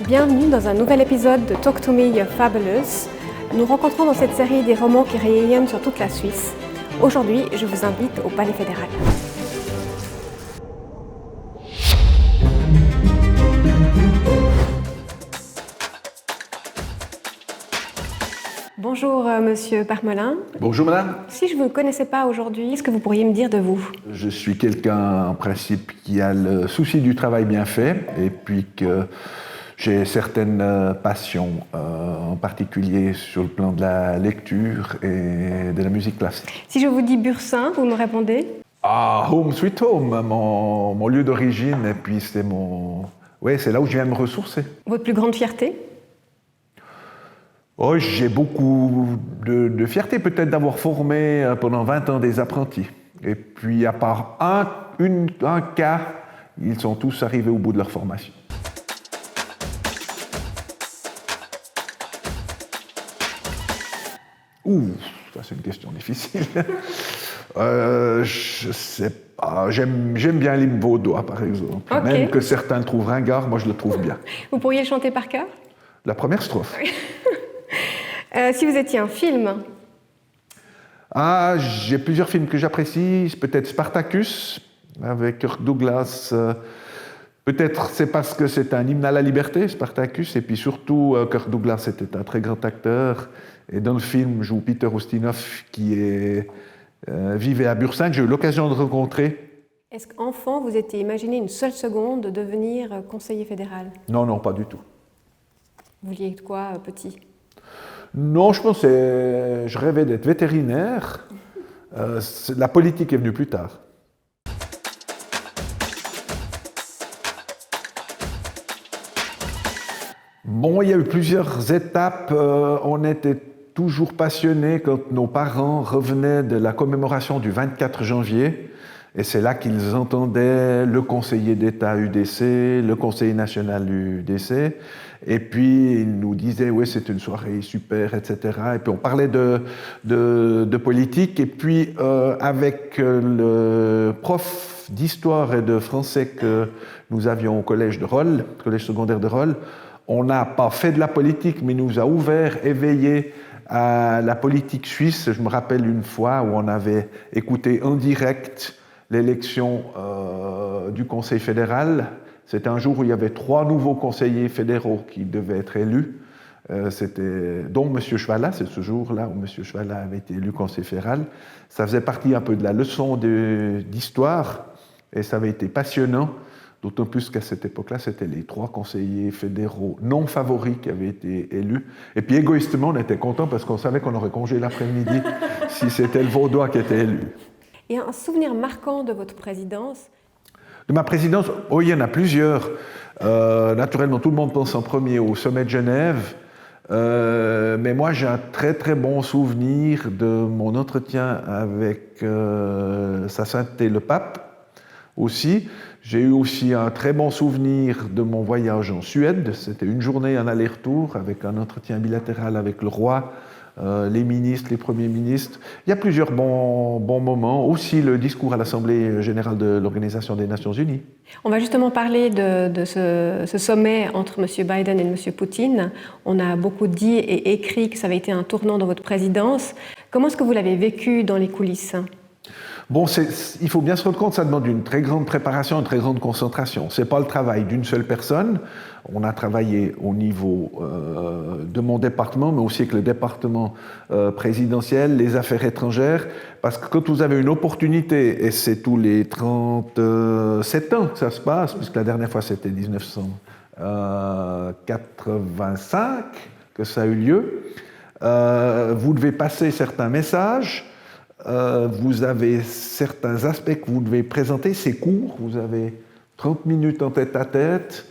Bienvenue dans un nouvel épisode de Talk to Me You're Fabulous. Nous rencontrons dans cette série des romans qui rayonnent sur toute la Suisse. Aujourd'hui, je vous invite au Palais fédéral. Bonjour Monsieur Parmelin. Bonjour madame. Si je ne vous connaissais pas aujourd'hui, qu'est-ce que vous pourriez me dire de vous? Je suis quelqu'un en principe qui a le souci du travail bien fait et puis que j'ai certaines passions, en particulier sur le plan de la lecture et de la musique classique. Si je vous dis Bursin, vous me répondez? Ah, Home Sweet Home, mon lieu d'origine et puis c'est c'est là où je viens me ressourcer. Votre plus grande fierté? Oh, j'ai beaucoup de fierté peut-être d'avoir formé pendant 20 ans des apprentis. Et puis à part un cas, ils sont tous arrivés au bout de leur formation. Ça c'est une question difficile. Je sais pas, j'aime bien l'hymne vaudois par exemple. Okay. Même que certains le trouvent ringard, moi je le trouve bien. Vous pourriez le chanter par cœur? La première strophe. Si vous étiez un film? J'ai plusieurs films que j'apprécie. Peut-être Spartacus, avec Kirk Douglas. Peut-être c'est parce que c'est un hymne à la liberté, Spartacus. Et puis surtout, Kirk Douglas était un très grand acteur. Et dans le film joue Peter Ustinov, qui vivait à Bursin, que j'ai eu l'occasion de rencontrer. Est-ce qu'enfant, vous étiez imaginé une seule seconde de devenir conseiller fédéral? Non, pas du tout. Vous vouliez être quoi, petit? Non, je rêvais d'être vétérinaire. La politique est venue plus tard. Bon, il y a eu plusieurs étapes. On était toujours passionnés quand nos parents revenaient de la commémoration du 24 janvier. Et c'est là qu'ils entendaient le conseiller d'État UDC, le conseiller national UDC. Et puis, ils nous disaient, oui, c'est une soirée super, etc. Et puis, on parlait de politique. Et puis, avec le prof d'histoire et de français que nous avions au collège de Rolle, collège secondaire de Rolle, on n'a pas fait de la politique, mais nous a ouvert, éveillé à la politique suisse. Je me rappelle une fois où on avait écouté en direct l'élection du Conseil fédéral. C'était un jour où il y avait 3 nouveaux conseillers fédéraux qui devaient être élus, dont M. Chvala, c'est ce jour-là où M. Chvala avait été élu Conseil fédéral. Ça faisait partie un peu de la leçon d'histoire et ça avait été passionnant, d'autant plus qu'à cette époque-là, c'était les 3 conseillers fédéraux non favoris qui avaient été élus. Et puis égoïstement, on était contents parce qu'on savait qu'on aurait congé l'après-midi si c'était le Vaudois qui était élu. Et un souvenir marquant de votre présidence? De ma présidence, il y en a plusieurs. Naturellement, tout le monde pense en premier au sommet de Genève. Mais moi, j'ai un très très bon souvenir de mon entretien avec Sa Sainteté le Pape aussi. J'ai eu aussi un très bon souvenir de mon voyage en Suède. C'était une journée en aller-retour avec un entretien bilatéral avec le roi, les ministres, les premiers ministres. Il y a plusieurs bons moments. Aussi le discours à l'Assemblée générale de l'Organisation des Nations Unies. On va justement parler de ce sommet entre M. Biden et M. Poutine. On a beaucoup dit et écrit que ça avait été un tournant dans votre présidence. Comment est-ce que vous l'avez vécu dans les coulisses? Bon, il faut bien se rendre compte, ça demande une très grande préparation, une très grande concentration. Ce n'est pas le travail d'une seule personne. On a travaillé au niveau de mon département, mais aussi avec le département présidentiel, les affaires étrangères, parce que quand vous avez une opportunité, et c'est tous les 37 ans que ça se passe, puisque la dernière fois c'était 1985 que ça a eu lieu, vous devez passer certains messages. Vous avez certains aspects que vous devez présenter, c'est court, vous avez 30 minutes en tête-à-tête.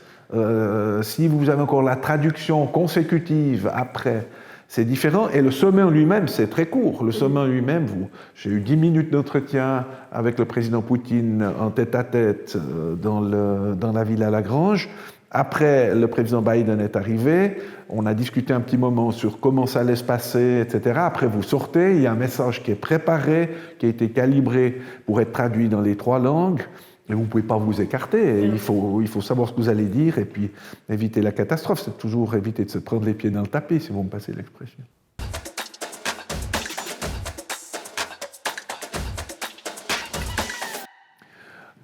Si vous avez encore la traduction consécutive après, c'est différent. Et le sommet en lui-même, c'est très court. Le sommet en lui-même, j'ai eu 10 minutes d'entretien avec le président Poutine en tête-à-tête dans la Villa Lagrange. Après, le président Biden est arrivé, on a discuté un petit moment sur comment ça allait se passer, etc. Après, vous sortez, il y a un message qui est préparé, qui a été calibré pour être traduit dans les 3 langues. Et vous ne pouvez pas vous écarter, il faut savoir ce que vous allez dire et puis éviter la catastrophe. C'est toujours éviter de se prendre les pieds dans le tapis, si vous me passez l'expression.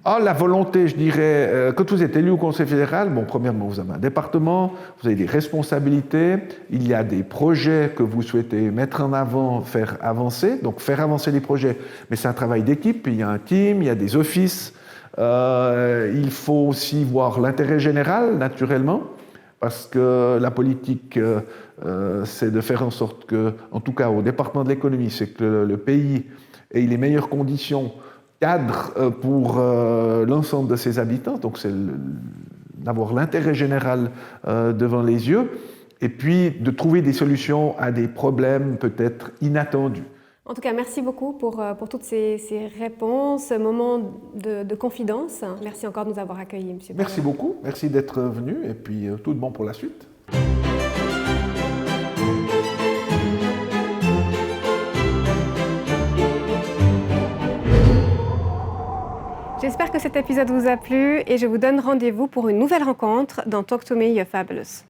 Ah, la volonté, je dirais, quand vous êtes élu au Conseil fédéral, bon, premièrement, vous avez un département, vous avez des responsabilités, il y a des projets que vous souhaitez mettre en avant, faire avancer, donc faire avancer les projets, mais c'est un travail d'équipe, il y a un team, il y a des offices, il faut aussi voir l'intérêt général, naturellement, parce que la politique, c'est de faire en sorte que, en tout cas au département de l'économie, c'est que le pays ait les meilleures conditions cadre pour l'ensemble de ses habitants, donc c'est d'avoir l'intérêt général devant les yeux, et puis de trouver des solutions à des problèmes peut-être inattendus. En tout cas, merci beaucoup pour toutes ces réponses, ce moment de confidence. Merci encore de nous avoir accueillis, monsieur. Merci beaucoup, merci d'être venu, et puis tout de bon pour la suite. J'espère que cet épisode vous a plu et je vous donne rendez-vous pour une nouvelle rencontre dans Talk to Me, You're Fabulous.